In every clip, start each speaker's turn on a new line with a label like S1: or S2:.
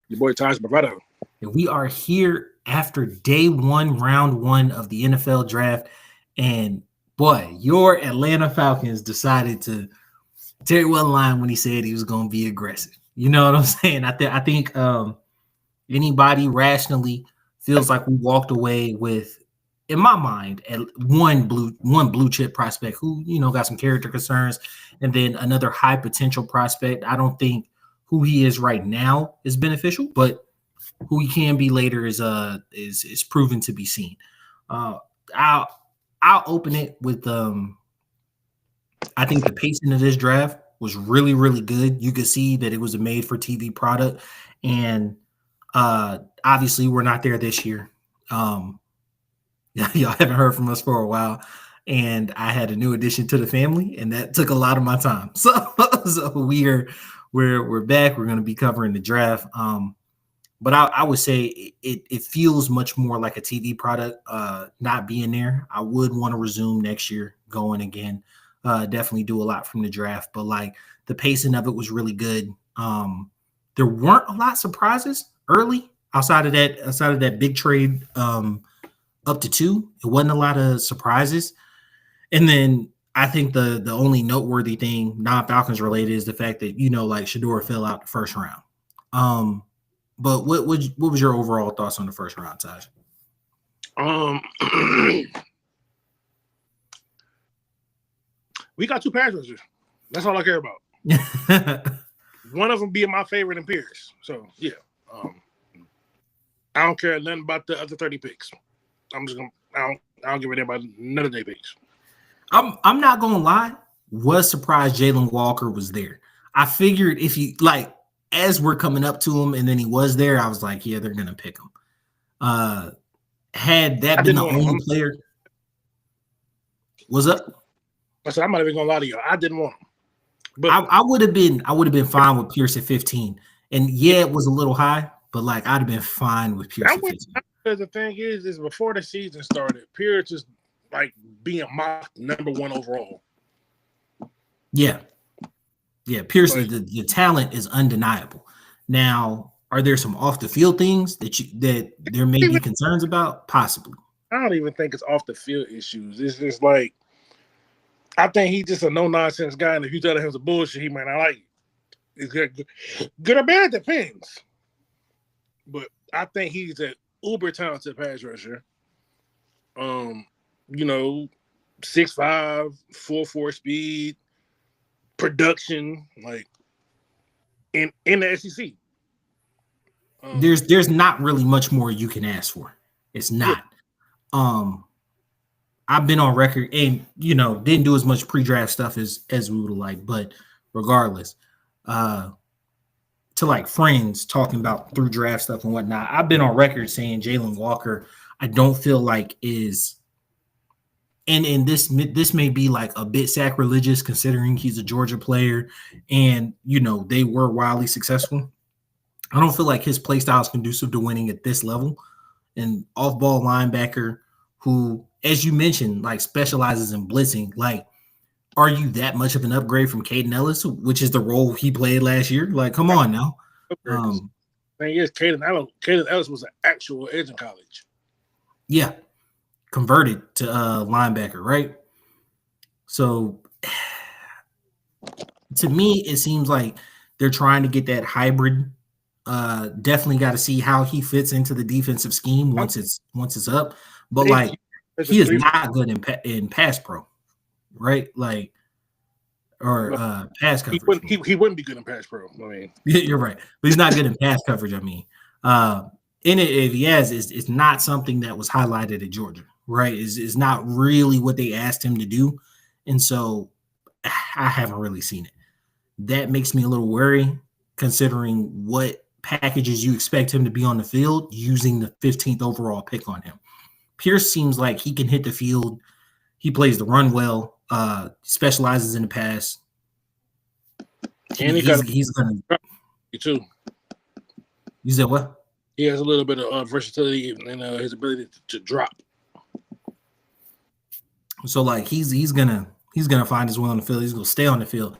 S1: Your boy Taj Bravado.
S2: And we are here after day one, round one of the NFL draft. And boy, your Atlanta Falcons decided to. Terry wasn't lying when he said he was going to be aggressive. You know what I'm saying? I think anybody rationally feels like we walked away with, in my mind, at one blue chip prospect who got some character concerns, and then another high potential prospect. I don't think who he is right now is beneficial, but who he can be later is proven to be seen. I'll open it with I think the pacing of this draft was really, really good. You could see that it was a made for TV product. And obviously we're not there this year. Y'all haven't heard from us for a while. And I had a new addition to the family, and that took a lot of my time. So we're back. We're going to be covering the draft. But I would say it feels much more like a TV product not being there. I would want to resume next year going again. Definitely do a lot from the draft, but like the pacing of it was really good. There weren't a lot of surprises early outside of that big trade up to 2. It wasn't a lot of surprises. And then I think the only noteworthy thing non-Falcons related is the fact that like Shedeur fell out the first round. But what was your overall thoughts on the first round, Taj?
S1: We got 2 pass rushers. That's all I care about. One of them being my favorite in Pierce. So yeah, I don't care nothing about the other 30 picks. I'm just gonna. I don't give a damn about none of their picks.
S2: I'm not gonna lie. Was surprised Jalen Walker was there. I figured if he as we're coming up to him and then he was there, I was like, yeah, they're gonna pick him. Had that been the only player, what's up?
S1: I said I'm not even gonna lie to you. I didn't want him, but
S2: I would have been fine with Pierce at 15. And yeah, it was a little high, but I'd have been fine with Pierce at 15.
S1: The thing is before the season started, Pierce is being mocked number 1 overall.
S2: Yeah. Pierce, the talent is undeniable. Now, are there some off the field things that there may be concerns about? Possibly.
S1: I don't even think it's off the field issues. It's just I think he's just a no nonsense guy, and if you tell him it's a bullshit, he might not like it. It's good or bad depends. But I think he's an uber talented pass rusher. 6'5", 4.4 speed, production, in the SEC.
S2: There's not really much more you can ask for. It's not. Yeah. I've been on record and didn't do as much pre-draft stuff as we would like, but regardless, to friends talking about through draft stuff and whatnot, I've been on record saying Jalen Walker, I don't feel like is, and this may be a bit sacrilegious considering he's a Georgia player and they were wildly successful. I don't feel like his play style is conducive to winning at this level. An off-ball linebacker who, as you mentioned, specializes in blitzing. Are you that much of an upgrade from Caden Ellis, which is the role he played last year? Come on now.
S1: Thing is, Caden Ellis was an actual edge in college.
S2: Yeah, converted to linebacker, right? So, to me, it seems like they're trying to get that hybrid. Definitely got to see how he fits into the defensive scheme once it's up. But he is not good in pass pro, right? Pass coverage.
S1: He wouldn't be good in pass pro. I mean,
S2: you're right, but he's not good in pass coverage. I mean, if he has, it's not something that was highlighted at Georgia, right? Is not really what they asked him to do, and so I haven't really seen it. That makes me a little worried, considering what packages you expect him to be on the field using the 15th overall pick on him. Pierce seems like he can hit the field. He plays the run well, specializes in the pass.
S1: And he's going to too.
S2: You said what?
S1: He has a little bit of versatility and his ability to drop.
S2: So he's gonna find his way on the field. He's gonna stay on the field.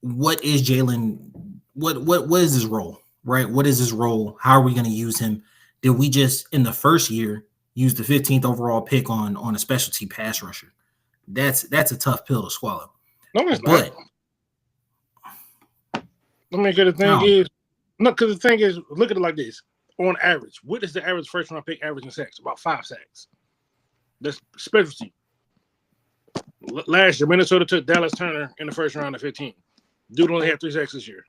S2: What is Jalen? What is his role? right? What is his role? How are we going to use him? Did we just in the first year use the 15th overall pick on a specialty pass rusher? That's a tough pill to swallow.
S1: No, it's
S2: but
S1: not. I mean, because the thing is, look at it like this. On average, what is the average first round pick average in sacks? About 5 sacks. That's specialty. Last year, Minnesota took Dallas Turner in the first round of 15. Dude only had 3 sacks this year.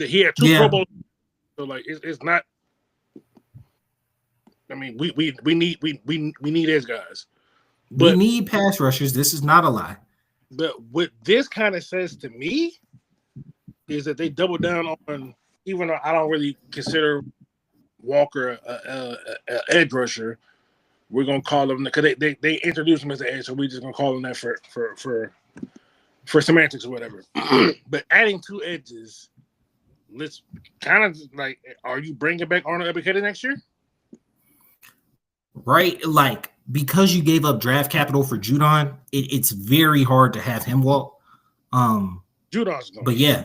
S1: He had 2 Pro Bowls. So like, it's not. I mean, we need those guys.
S2: But we need pass rushers. This is not a lie.
S1: But what this kind of says to me is that they double down on, even though I don't really consider Walker a edge rusher, we're gonna call him because they introduced him as an edge, so we're just gonna call him that for semantics or whatever. But adding 2 edges, let's kind of like, are you bringing back Arnold Ebiketie next year?
S2: Right, like because you gave up draft capital for Judon, it's very hard to have him walk.
S1: Judon's going,
S2: but yeah,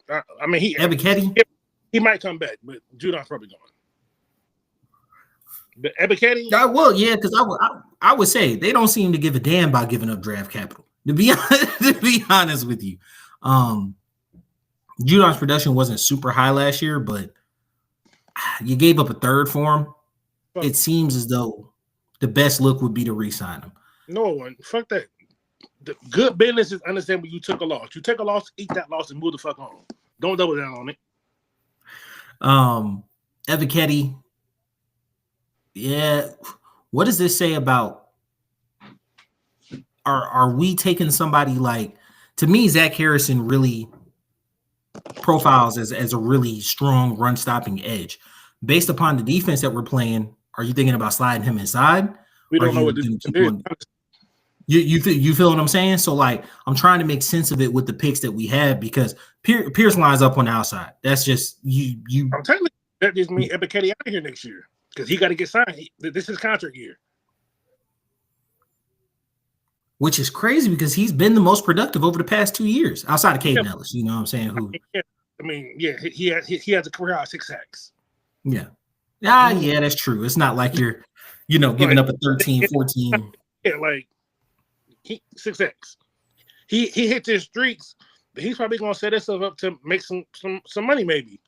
S1: I mean
S2: Ebiketie,
S1: he might come back, but Judon's probably going. But Ebiketie,
S2: because I would say they don't seem to give a damn about giving up draft capital. To be honest with you, Judon's production wasn't super high last year, but you gave up a third for him. It seems as though the best look would be to re-sign him.
S1: No one, fuck that. The good business is understand when you took a loss. You take a loss, eat that loss, and move the fuck on. Don't double down on it.
S2: Ebiketie, yeah. What does this say about? Are we taking somebody like? To me, Zach Harrison really profiles as a really strong run stopping edge. Based upon the defense that we're playing, are you thinking about sliding him inside?
S1: We don't know what this is.
S2: You feel what I'm saying? So like, I'm trying to make sense of it with the picks that we have because Pierce lines up on the outside. That's just you.
S1: I'm telling you, that just means Ebiketie out of here next year because he got to get signed. This is contract year,
S2: which is crazy because he's been the most productive over the past 2 years outside of Caden Ellis. You know what I'm saying?
S1: He has a career out 6 sacks.
S2: Yeah. Yeah, that's true. It's not like you're, giving up a 13, 14.
S1: Yeah, like 6 sacks. He hit his streaks, but he's probably gonna set himself up to make some money maybe.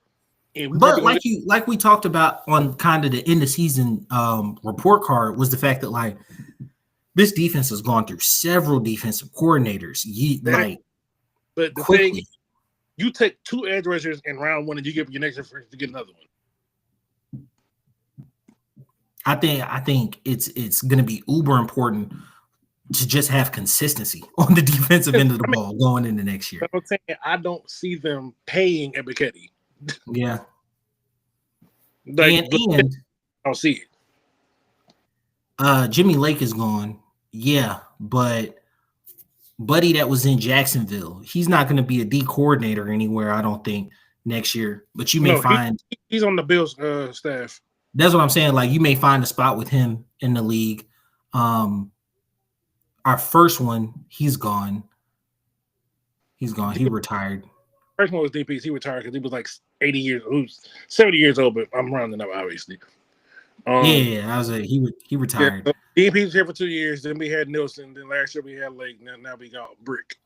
S2: But like we talked about on kind of the end of season report card was the fact that like this defense has gone through several defensive coordinators.
S1: But the thing, you take 2 edge rushers in round 1 and you give your next year to get another one.
S2: I think it's going to be uber important to just have consistency on the defensive end of the ball going into next year.
S1: I'm saying I don't see them paying Ebiketie.
S2: Yeah.
S1: And I don't see
S2: it. Jimmy Lake is gone. Yeah, but Buddy that was in Jacksonville, he's not going to be a D coordinator anywhere, I don't think, next year. But you may find
S1: he's on the Bills staff.
S2: That's what I'm saying. Like you may find a spot with him in the league. Our first one, he's gone. He retired.
S1: First one was DPs. He retired because he was like 80 years old, 70 years old, but I'm rounding up obviously.
S2: He retired.
S1: Yeah, DPs here for 2 years. Then we had Nelson. Then last year we had Lake. Now we got Brick.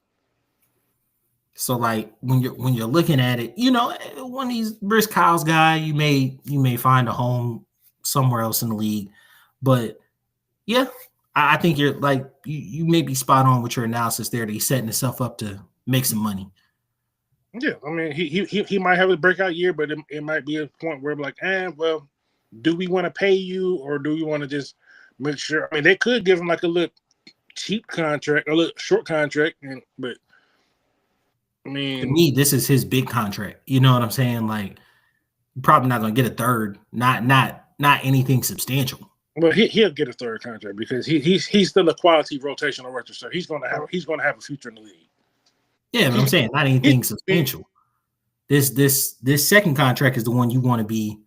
S2: So like when you're looking at it, one of these Brisk Kyle's guy, you may find a home somewhere else in the league. But yeah, I think you're like you may be spot on with your analysis there that he's setting himself up to make some money.
S1: Yeah, I mean he might have a breakout year, but it might be a point where we're like, well, do we want to pay you or do we want to just make sure? I mean, they could give him like a little cheap contract, a little short contract, but I mean,
S2: to me, this is his big contract. You know what I'm saying? Like, probably not going to get a third. Not anything substantial.
S1: Well, he'll get a third contract because he's still a quality rotational rusher, so he's going to have a future in the league.
S2: Yeah, but I'm saying not anything substantial. This second contract is the one you want to be.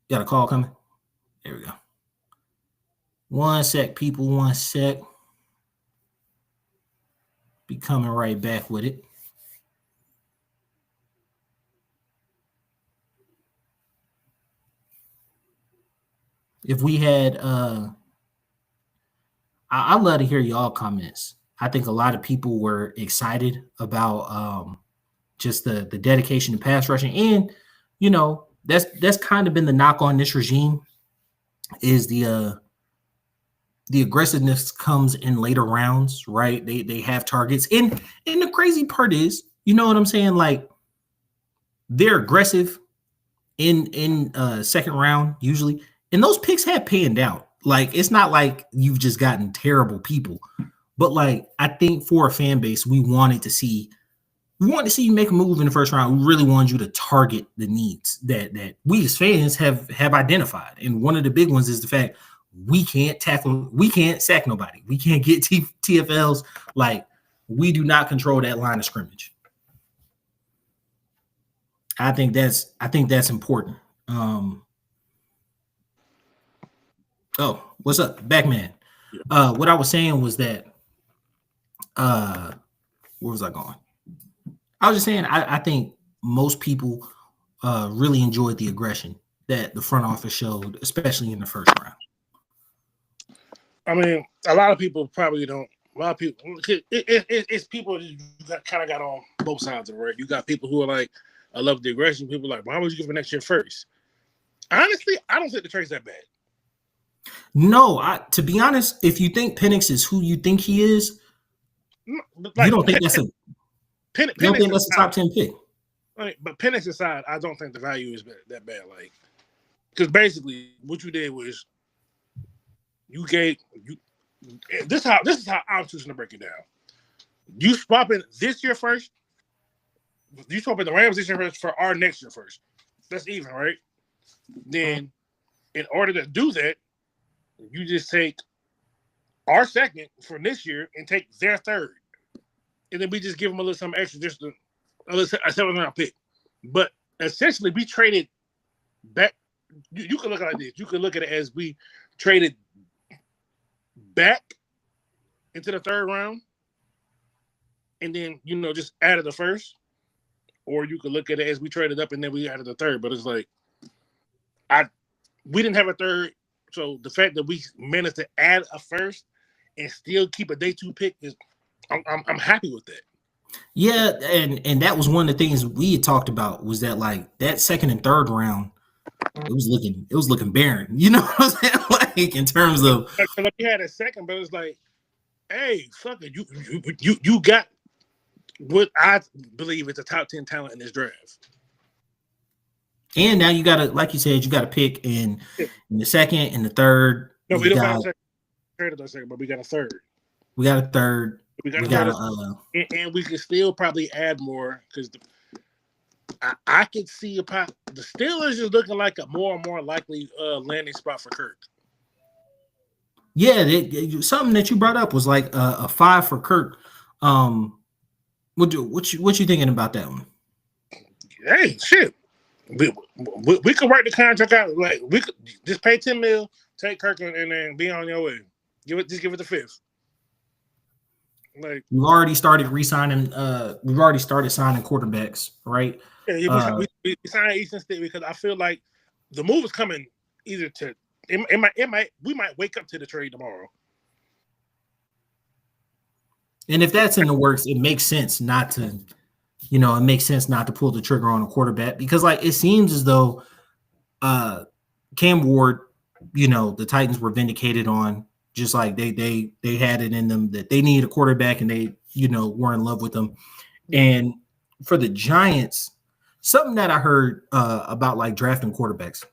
S2: Got a call coming? There we go. 1 sec, people. 1 sec. Be coming right back with it. if we had I'd love to hear y'all comments. I think a lot of people were excited about just the dedication to pass rushing, and you know that's kind of been the knock on this regime is the aggressiveness comes in later rounds, right? They have targets, and the crazy part is, you know what I'm saying? Like they're aggressive in second round usually, and those picks have panned out. Like it's not like you've just gotten terrible people, but like I think for a fan base, we wanted to see you make a move in the first round. We really wanted you to target the needs that we as fans have identified, and one of the big ones is the fact we can't sack nobody, we can't get TFLs. Like we do not control that line of scrimmage. I think that's important. Oh, what's up, Backman? What I was saying was that where was I going? I was just saying I think most people really enjoyed the aggression that the front office showed, especially in the first round.
S1: I mean, a lot of people probably don't. A lot of people, it's people that kind of got on both sides of it, right? You got people who are like, I love the aggression. People are like, why would you give for next year first? Honestly, I don't think the trade's that bad.
S2: No, to be honest, if you think Penix is who you think he is, like, you don't think that's a top 10 pick.
S1: But Penix aside, I don't think the value is that bad. Like, because basically what you did was you gave you. This is how I'm choosing to break it down. You swapping this year first. You swapping the Rams this year first for our next year first. That's even, right? Then, in order to do that, you just take our second for this year and take their third, and then we just give them a little something extra, just a 7th-round pick. But essentially, we traded back. You can look at it like this. You can look at it as we traded back into the third round, and then just added the first. Or you could look at it as we traded up and then we added the third. But it's like we didn't have a third, so the fact that we managed to add a first and still keep a day 2 pick is I'm happy with that.
S2: Yeah, and that was one of the things we had talked about was that like that second and third round, it was looking barren. You know what I'm saying? Like in terms of
S1: like we had a second, but it's like, hey, fuck it, you got what I believe is a top 10 talent in this draft.
S2: And now you got to, like you said, you got to pick in the second and the third.
S1: No, we don't got a second, but we got a third.
S2: We got a third.
S1: And we can still probably add more because I could see the Steelers is looking like a more and more likely landing spot for Kirk.
S2: Yeah, something that you brought up was like a 5 for Kirk. What you thinking about that one?
S1: Hey, shit. We could work the contract out. Like we could just pay $10 million, take Kirk, and then be on your way. Give it the 5th. Like
S2: we've already started re-signing. We've already started signing quarterbacks, right?
S1: Yeah, we signed Easton Stick because I feel like the move is coming. Either to we might wake up to the trade tomorrow.
S2: And if that's in the works, it makes sense not to. It makes sense not to pull the trigger on a quarterback because, like, it seems as though Cam Ward, the Titans were vindicated on, just like they had it in them that they need a quarterback and they, were in love with them. And for the Giants, something that I heard about like drafting quarterbacks,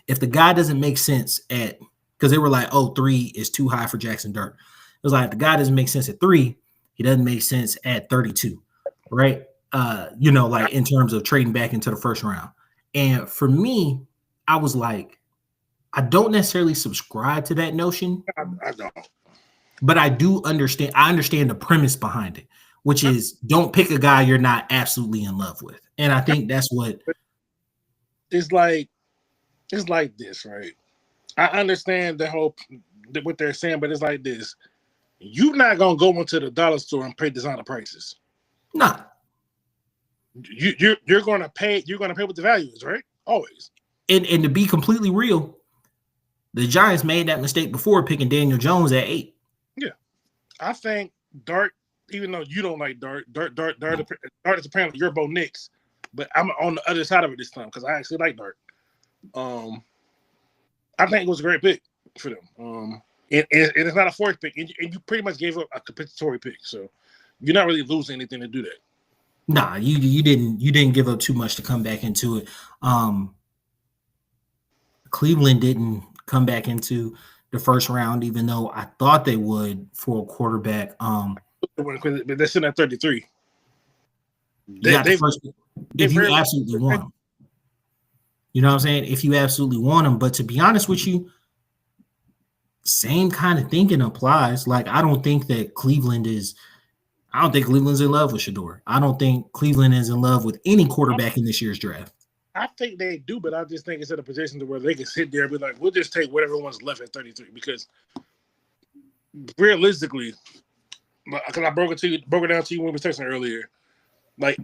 S2: if the guy doesn't make sense because they were like, 3 is too high for Jackson Dart. It was like, if the guy doesn't make sense at 3, he doesn't make sense at 32. Right. Like in terms of trading back into the first round. And for me, I was like, I don't necessarily subscribe to that notion.
S1: I don't.
S2: But I do understand. I understand the premise behind it, which is don't pick a guy you're not absolutely in love with. And I think that's what
S1: it's like this, right? I understand what they're saying, but it's like this. You're not gonna go into the dollar store and pay designer prices.
S2: Nah.
S1: You're gonna pay what the value is, right? Always.
S2: And to be completely real, The Giants made that mistake before picking Daniel Jones at 8.
S1: Yeah, I think Dart. Even though you don't like Dart is apparently your Bo Nix, but I'm on the other side of it this time because I actually like Dart. I think it was a great pick for them. And it's not a fourth pick, and you pretty much gave up a compensatory pick, so you're not really losing anything to do that.
S2: Nah, you didn't give up too much to come back into it. Cleveland didn't come back into the first round, even though I thought they would for a quarterback.
S1: But they're sitting at 33.
S2: If you absolutely want them. You know what I'm saying? If you absolutely want them. But to be honest with you, same kind of thinking applies. Like, I don't think Cleveland's in love with Shedeur. I don't think Cleveland is in love with any quarterback in this year's draft.
S1: I think they do, but I just think it's in a position to where they can sit there and be like, we'll just take whatever one's left at 33. Because realistically, because I broke it down to you when we were texting earlier, like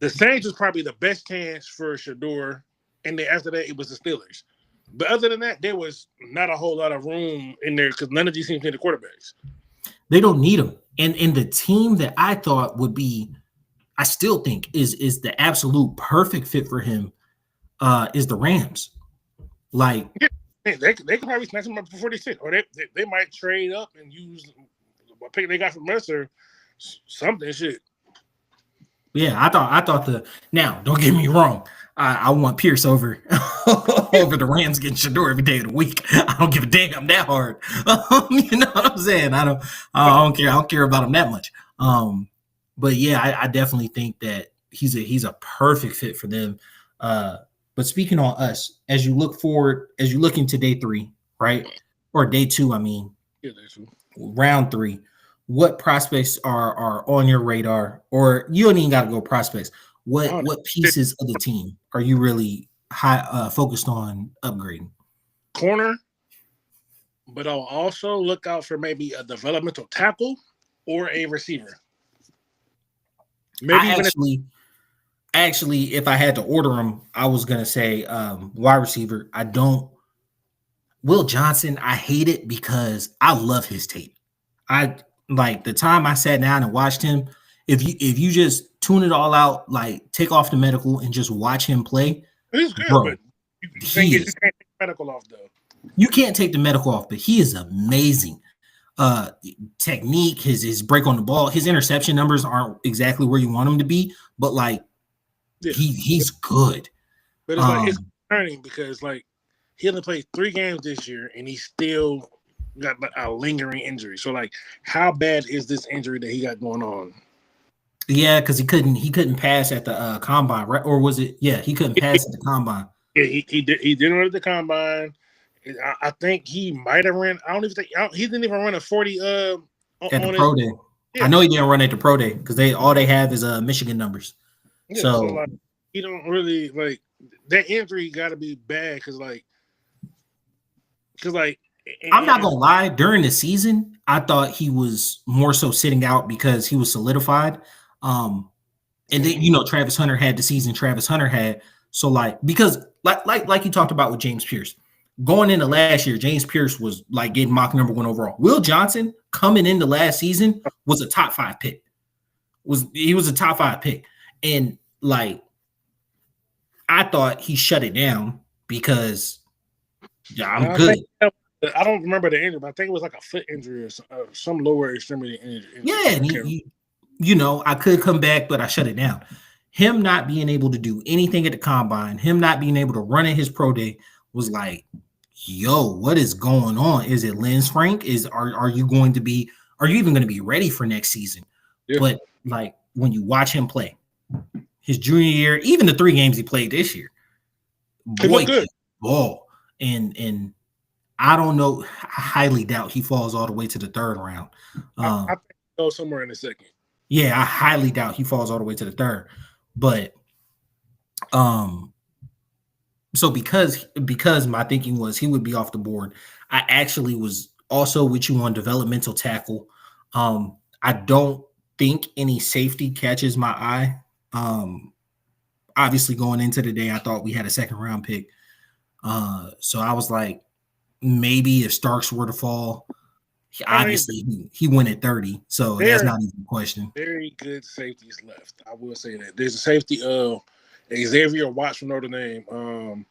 S1: the Saints was probably the best chance for Shedeur, and then after that it was the Steelers. But other than that, there was not a whole lot of room in there because none of these teams need the quarterbacks.
S2: They don't need them. And the team that I thought would be, I still think is the absolute perfect fit for him is the Rams. Like,
S1: yeah, they could probably snatch him up before they sit, or they might trade up and use what pick they got from Mercer, something shit.
S2: Yeah, I thought now, don't get me wrong. I want Pierce over the Rams getting Shedeur every day of the week. I don't give a damn that hard. You know what I'm saying? I don't care. I don't care about him that much. But yeah, I definitely think that he's a perfect fit for them. But speaking on us, as you look into day 3, right? Or day 2, I mean.
S1: Yeah, day 2.
S2: Round 3. What prospects are on your radar? Or you don't even got to go prospects. What pieces of the team are you really focused on upgrading?
S1: Corner, but I'll also look out for maybe a developmental tackle or a receiver.
S2: Maybe actually, if I had to order them, I was gonna say wide receiver. Will Johnson, I hate it because I love his tape. I like the time I sat down and watched him. If you just tune it all out, like take off the medical and just watch him play,
S1: he's good, bro, but you can't take the medical off though.
S2: You can't take the medical off, but he is amazing. Technique, his break on the ball, his interception numbers aren't exactly where you want them to be, but like he's good.
S1: But it's like it's concerning because like he only played 3 games this year and he still got a lingering injury. So like, how bad is this injury that he got going on?
S2: Yeah, because he couldn't pass at the combine, right? Or was it? Yeah, he couldn't pass at the combine.
S1: Yeah, he didn't run at the combine. I think he might have ran. I don't even think he didn't even run a 40
S2: at the pro day. Yeah. I know he didn't run at the pro day because all they have is Michigan numbers. Yeah, so
S1: like, he don't really like that injury. Got to be bad because
S2: I'm not gonna lie. During the season, I thought he was more so sitting out because he was solidified. And then Travis Hunter had the season Travis Hunter had. So because you talked about with James Pierce. Going into last year, James Pierce was like getting mock number 1 overall. Will Johnson coming into last season was a top 5 pick. He was a top 5 pick. And like I thought he shut it down because I'm good.
S1: I don't remember the injury, but I think it was like a foot injury or some lower extremity injury.
S2: Yeah, and I could come back, but I shut it down. Him not being able to do anything at the combine, him not being able to run at his pro day was like, yo, what is going on? Is it Lynn Frank? Are you even going to be ready for next season? Yeah. But like when you watch him play his junior year, even the 3 games he played this year, boy, good ball. And I don't know. I highly doubt he falls all the way to the 3rd round.
S1: I think he'll go somewhere in the 2nd.
S2: Yeah, I highly doubt he falls all the way to the 3rd. But so because my thinking was he would be off the board, I actually was also with you on developmental tackle. I don't think any safety catches my eye. Obviously going into the day, I thought we had a 2nd round pick. So I was like, maybe if Starks were to fall,
S1: I mean,
S2: obviously he went at 30, so that's
S1: very,
S2: not even a question.
S1: very good safeties left. I will say that. There's a safety of Xavier Watts from Notre Dame.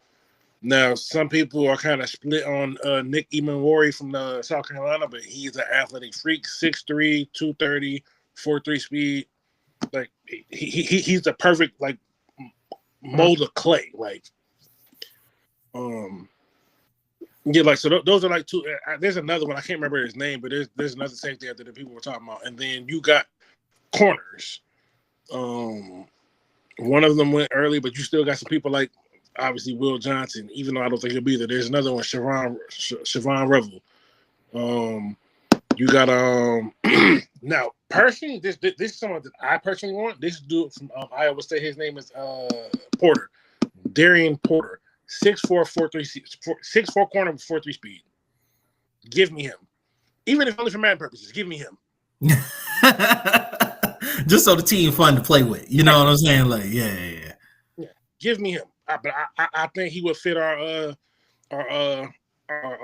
S1: Now, some people are kind of split on Nick Emanwari from South Carolina, but he's an athletic freak, 6'3", 230, 4.3 speed. Like he's the perfect like mold of clay. Like, yeah, like so those are like two. There's another one I can't remember his name, but there's another safety out there that people were talking about, and then you got corners. One of them went early, but you still got some people like obviously Will Johnson, even though I don't think he'll be there. There's another one, Siobhan Revel. You got now personally, this is someone that I personally want. This dude from Iowa State, his name is Porter, Darian Porter, 6'4", 6'4" corner with 4.3 speed. Give me him, even if only for Madden purposes. Give me him.
S2: Just so the team fun to play with. You know what I'm saying? Like, yeah.
S1: Give me him. But I think he would fit our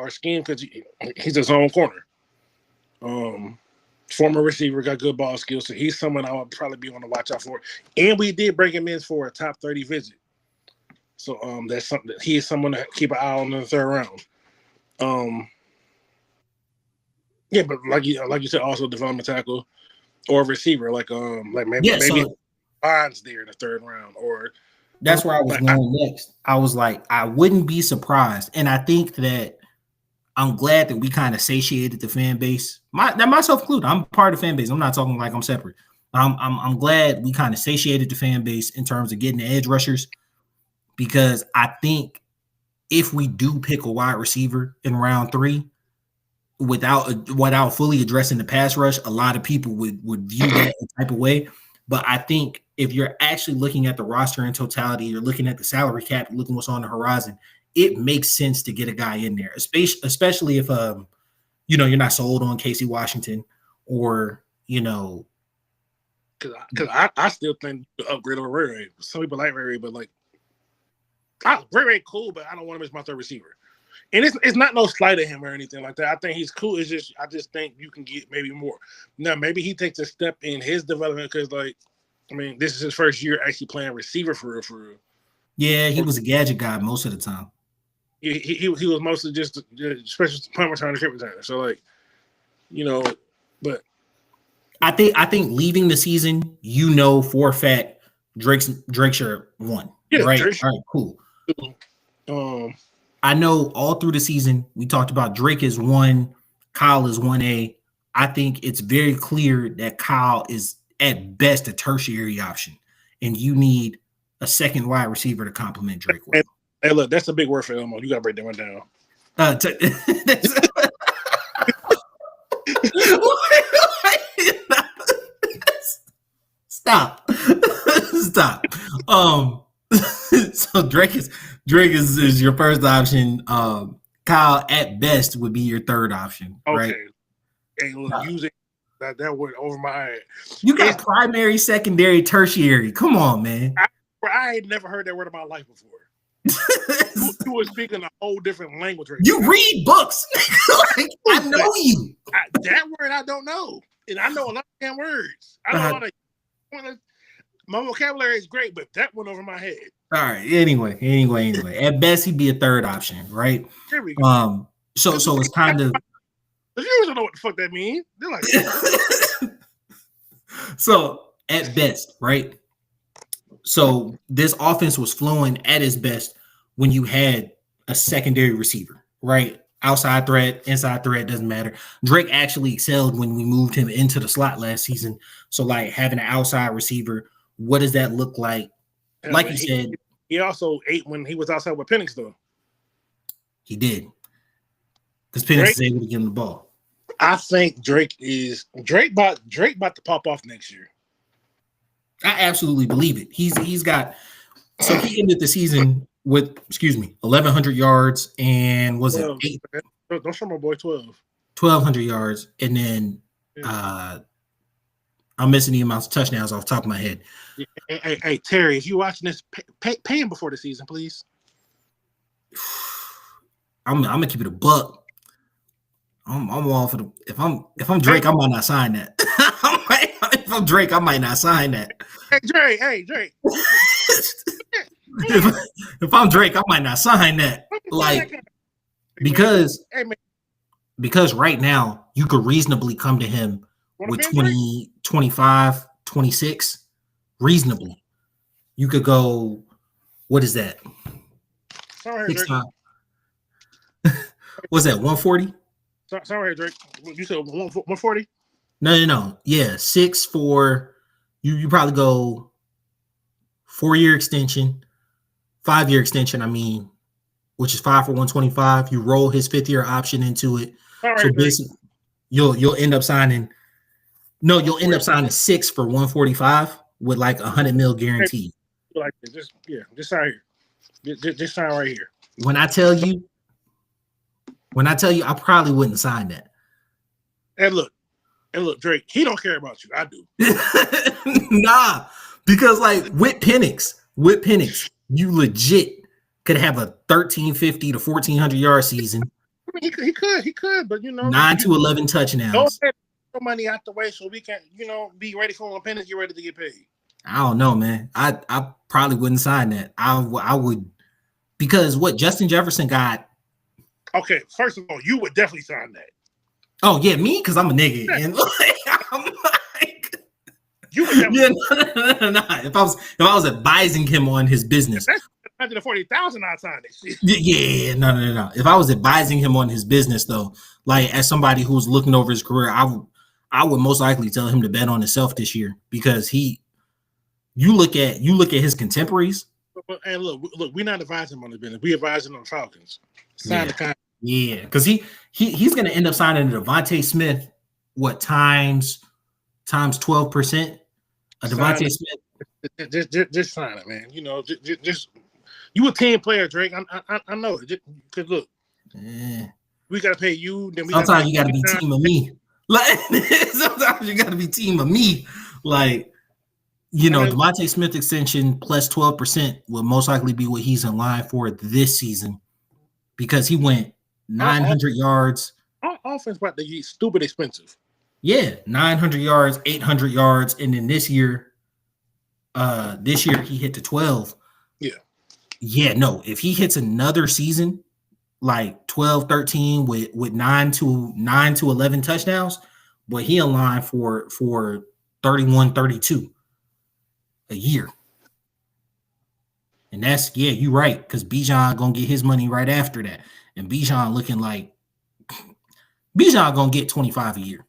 S1: scheme because he's his own corner. Former receiver, got good ball skills, so he's someone I would probably be on the watch out for. And we did bring him in for a top 30 visit, so that's something that he is someone to keep an eye on in the third round. Yeah, but like you said, also development tackle or receiver, like maybe Bonds there in the third round, or
S2: that's where I was going next. I was like, I wouldn't be surprised, and I think that I'm glad that we kind of satiated the fan base. Myself included. I'm part of the fan base. I'm not talking like I'm separate. I'm glad we kind of satiated the fan base in terms of getting the edge rushers, because I think if we do pick a wide receiver in round 3 without fully addressing the pass rush, a lot of people would view that type of way. But I think if you're actually looking at the roster in totality, you're looking at the salary cap, looking what's on the horizon, it makes sense to get a guy in there, especially if you're not sold on Casey Washington, or because
S1: I still think the upgrade over Ray Ray. Some people like Ray Ray, but like Ray Ray cool, but I don't want him as my third receiver. And it's not no slight at him or anything like that. I think he's cool. It's just I just think you can get maybe more. Now maybe he takes a step in his development because this is his first year actually playing receiver for real.
S2: Yeah, he was a gadget guy most of the time.
S1: He was mostly just a special punt returner, kick returner. So but
S2: I think leaving the season, for a fact, Drake's shirt won. Yeah, right. Drake. All right, cool. I know all through the season we talked about Drake is 1, Kyle is 1A. I think it's very clear that Kyle is at best a tertiary option, and you need a second wide receiver to complement Drake with.
S1: Hey, look, that's a big word for Elmo. You got to break that one down.
S2: Stop. So Drake is your first option. Kyle at best would be your third option, right?
S1: Okay. Hey, look, using that word over my head.
S2: You got primary, secondary, tertiary. Come on, man.
S1: I ain't never heard that word in my life before. You were speaking a whole different language right
S2: You
S1: now.
S2: Read books. I know you.
S1: That word I don't know. And I know a lot of damn words. I know a lot of my vocabulary is great, but that went over my head.
S2: All right. Anyway. At best, he'd be a third option, right?
S1: There we go.
S2: So it's kind of.
S1: The viewers don't know what the fuck that means. They're like,
S2: so at best, right? So this offense was flowing at its best when you had a secondary receiver, right? Outside threat, inside threat, doesn't matter. Drake actually excelled when we moved him into the slot last season. So like having an outside receiver, what does that look like? Like you said,
S1: he also ate when he was outside with Penix, though.
S2: He did, because Penix is able to give him the ball.
S1: I think Drake about to pop off next year.
S2: I absolutely believe it. He ended the season with 1,100 yards and was 12, it 8?
S1: Don't show my boy 12.
S2: 1,200 yards, and then I'm missing the amounts of touchdowns off the top of my head.
S1: Hey, Terry, if you're watching this, pay him before the season, please.
S2: I'm gonna keep it a buck. I'm all for the if I'm Drake, I might not sign that. If I'm Drake, I might not sign that.
S1: Hey Drake.
S2: if I'm Drake, I might not sign that. Like because right now you could reasonably come to him with 20, 25, 26. Reasonably. You could go, what is that? What's that, 140?
S1: Sorry, Drake. You said 140?
S2: No. Yeah, 6 for you probably go 4-year extension, 5-year extension, I mean, which is 5 for 125. You roll his 5th-year option into it.
S1: Right,
S2: so basically you'll end up signing 6 for 145 with like $100 million guaranteed.
S1: Like just sign here. Just sign right here.
S2: When I tell you, I probably wouldn't sign that.
S1: And look, Drake, he don't care about you. I do.
S2: Nah, because like with Penix, you legit could have a 1,350 to 1,400 yard season.
S1: I mean, he could, but
S2: 9 to 11 touchdowns.
S1: Don't take money out the way so we can, be ready for when Penix get ready to get paid.
S2: I don't know, man. I probably wouldn't sign that. I would, because what Justin Jefferson got.
S1: Okay, first of all, you would definitely sign that.
S2: Oh yeah, me, because I'm a nigga, and I'm like,
S1: you would definitely.
S2: Yeah, no. If I was advising him on his business,
S1: that's 140,000. I signed it.
S2: Yeah, no. If I was advising him on his business, though, like as somebody who's looking over his career, I would most likely tell him to bet on himself this year because you look at his contemporaries.
S1: And look, we're not advising him on his business. We advising on the Falcons. Sign the contract.
S2: Yeah, because he's going to end up signing Devontae Smith. What times 12%? Devontae Smith.
S1: Just sign it, man. Just you a team player, Drake. I know it. Because look, we got to pay you. Then
S2: sometimes you got to be team of me. Like sometimes you got to be team of me. Like. Devontae Smith extension plus 12% will most likely be what he's in line for this season because he went 900 yards.
S1: Our offense about to get stupid expensive.
S2: Yeah, 900 yards, 800 yards, and then this year he hit the 12. Yeah, no. If he hits another season like 12, 13 with 9 to 11 touchdowns, boy, he in line for 31, 32. A year. And that's, you're right, because Bijan gonna get his money right after that. And Bijan looking like Bijan gonna get 25 a year.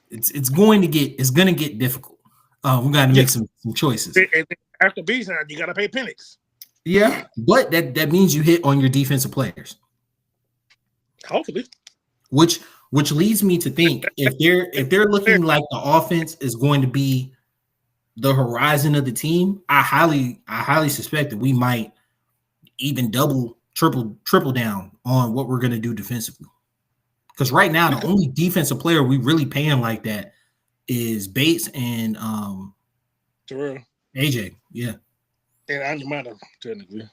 S2: It's gonna get difficult. We gotta make some choices.
S1: And after Bijan, you gotta pay Penix.
S2: Yeah, but that means you hit on your defensive players.
S1: Hopefully.
S2: Which leads me to think if they're looking like the offense is going to be the horizon of the team, I highly suspect that we might even double, triple down on what we're going to do defensively. Because right now, the only defensive player we really paying like that is Bates and
S1: Terrell.
S2: AJ. Yeah.
S1: And Anyamata, technically.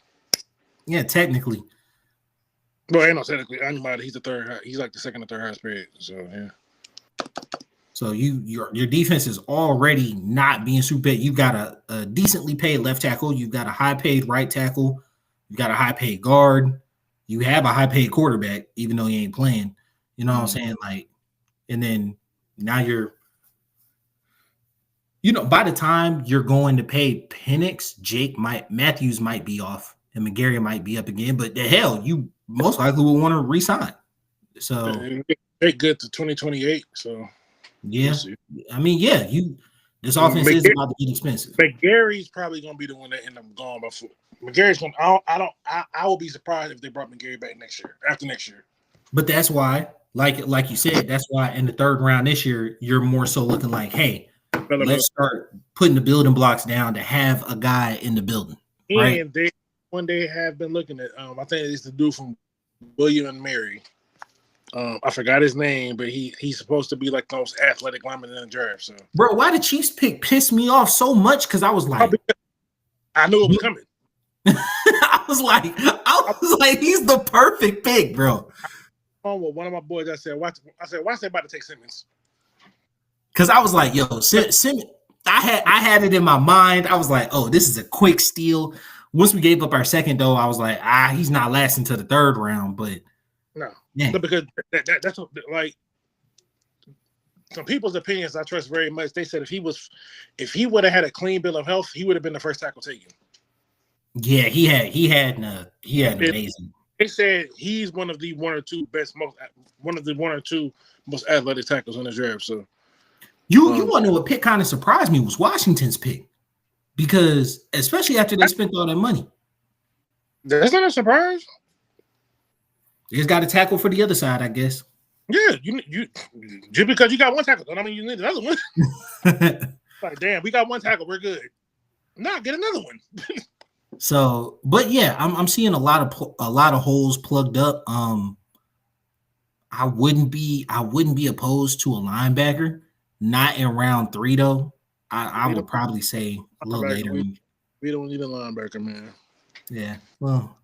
S2: Yeah, technically.
S1: Well, ain't no technically. Anyamata, he's the third. He's like the second or third highest paid. So yeah.
S2: So your defense is already not being super paid. You've got a decently paid left tackle. You've got a high paid right tackle. You've got a high paid guard. You have a high paid quarterback, even though he ain't playing. You know what I'm saying? Like, and then now you're, by the time you're going to pay Penix, Matthews might be off and McGarry might be up again. But the hell, you most likely will want to re-sign. So
S1: they're good to 2028. So.
S2: Yeah, I mean, this offense is about to get expensive.
S1: McGarry's probably gonna be the one that end up going before. McGarry's gonna. I will be surprised if they brought McGarry back after next year.
S2: But that's why, like you said, that's why in the third round this year, you're more so looking like, hey, let's start putting the building blocks down to have a guy in the building. Right?
S1: And they have been looking at. I think it's the dude from William and Mary. I forgot his name, but he's supposed to be like the most athletic lineman in the draft. So,
S2: bro, why the Chiefs pick pissed me off so much? Because I was like,
S1: I knew it was coming.
S2: I was like, he's the perfect pick, bro.
S1: With one of my boys, I said, watch they about to take Simmons?
S2: Because I was like, yo, Simmons. I had it in my mind. I was like, oh, this is a quick steal. Once we gave up our second, though, I was like, he's not lasting to the third round. But
S1: no, because that's what, like, some people's opinions I trust very much. They said if he would have had a clean bill of health, he would have been the first tackle taken.
S2: Yeah, he had an amazing.
S1: They said he's one of the one or two most athletic tackles in the draft. So
S2: you want to know what pick kind of surprised me was Washington's pick, because especially after they spent all that money.
S1: That's not a surprise.
S2: They just got a tackle for the other side, I guess.
S1: Yeah, you just because you got one tackle, I mean you need another one. Like, damn, we got one tackle, we're good. Nah, get another one.
S2: So, but yeah, I'm seeing a lot of holes plugged up. I wouldn't be opposed to a linebacker, not in round 3 though. I would probably say a little later.
S1: We don't need a linebacker, man.
S2: Yeah, well,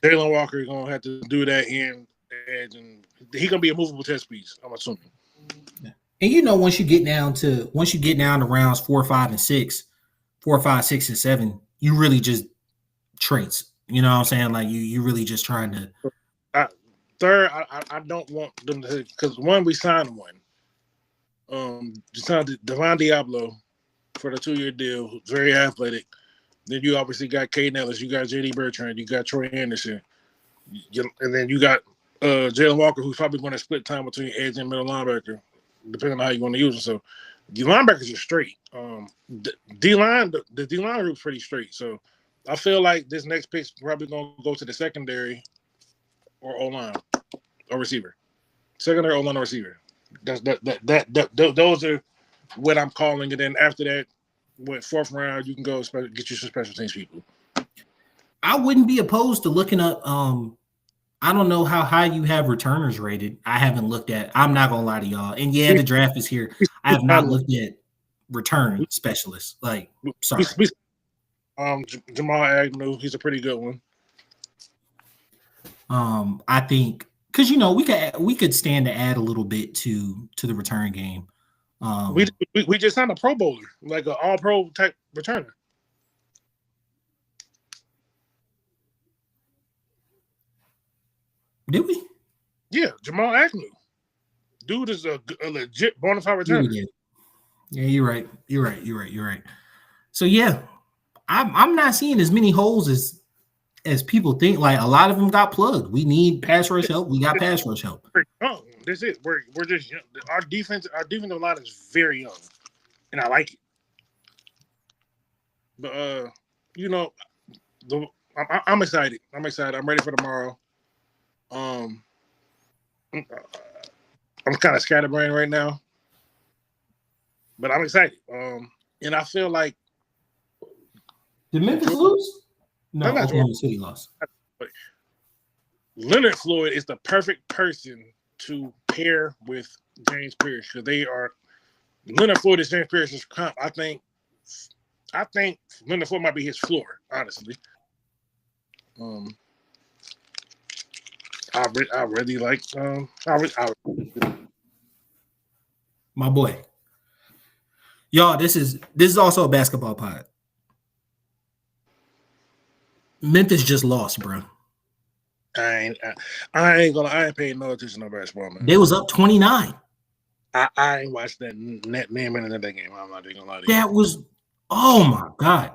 S1: Jalen Walker is gonna have to do that in edge, and he's gonna be a movable test piece, I'm assuming.
S2: Yeah. And you know, once you get down to rounds 4, 5, 6, and 7, you really just traits. You know what I'm saying? Like you really just trying to.
S1: Third, I don't want them to, because one, we signed one. Just signed Devon Diablo for the 2-year deal, who's very athletic. Then you obviously got Caden Ellis, you got JD Bertrand, you got Troy Anderson, and then you got Jalen Walker, who's probably going to split time between edge and middle linebacker, depending on how you want to use them. So the linebackers are straight. The D-line group's pretty straight. So I feel like this next pick's probably going to go to the secondary or O-line or receiver. Secondary, O-line, or receiver. Those are what I'm calling it. And after that, what, 4th round, you can go get you some special teams people.
S2: I wouldn't be opposed to looking up. I don't know how high you have returners rated. I haven't looked at. I'm not gonna lie to y'all. And yeah, the draft is here. I have not looked at return specialists. Like, sorry.
S1: Jamal Agnew, he's a pretty good one.
S2: I think because we could stand to add a little bit to the return game.
S1: We just signed a Pro Bowler, like an All-Pro type returner.
S2: Did we?
S1: Yeah, Jamal Agnew. Dude is a legit bona fide returner.
S2: Yeah, you're right. So yeah, I'm not seeing as many holes as people think. Like, a lot of them got plugged. We need pass rush help. We got pass rush help.
S1: Oh, that's it. We're just young. Our defensive line is very young, and I like it. But I'm excited. I'm ready for tomorrow. I'm kind of scatterbrained right now, but I'm excited. And I feel like,
S2: did Memphis lose? No,
S1: Oklahoma
S2: City lost.
S1: Leonard Floyd is the perfect person to pair with James Pierce, because Leonard Floyd is James Pierce's comp. I think Leonard Floyd might be his floor, honestly. I really like
S2: my boy. Y'all, this is also a basketball pod. Memphis just lost, bro.
S1: I ain't paying no attention to basketball, man.
S2: They was up 29.
S1: I ain't watched that minute of that game. I'm not even gonna lie to you.
S2: That was, oh my God.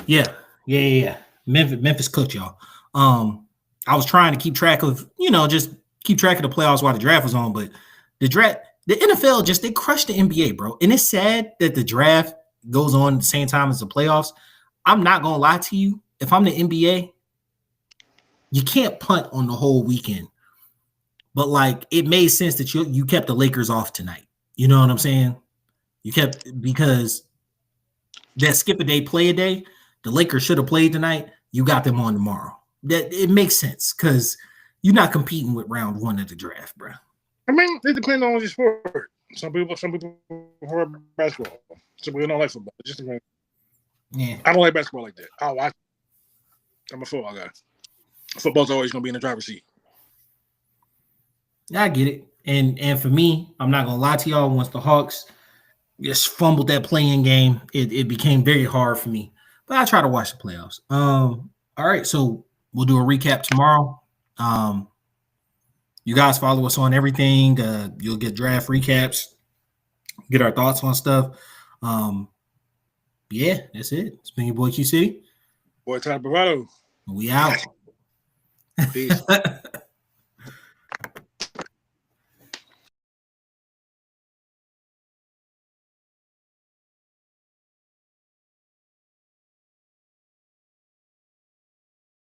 S2: Yeah. Memphis cooked y'all. I was trying to keep track of, just keep track of the playoffs while the draft was on, but the NFL they crushed the NBA, bro. And it's sad that the draft goes on at the same time as the playoffs. I'm not gonna lie to you. If I'm the NBA, you can't punt on the whole weekend. But like, it made sense that you kept the Lakers off tonight. You know what I'm saying? Because that skip a day, play a day, the Lakers should have played tonight. You got them on tomorrow. That it makes sense because you're not competing with round 1 of the draft, bro.
S1: I mean, it depends on your sport. Some people prefer basketball. Some people don't like football. Just depends.
S2: Yeah.
S1: I don't like basketball like that. I'll watch. I'm a football guy. football's always going to be in the driver's seat.
S2: I get it. And for me, I'm not gonna lie to y'all. Once the Hawks just fumbled that playing game, it became very hard for me. But I try to watch the playoffs. All right, so we'll do a recap tomorrow. You guys follow us on everything. You'll get draft recaps, get our thoughts on stuff. Yeah, that's it. It's been your boy QC.
S1: Boy, Todd Bravado.
S2: We out.
S1: Peace.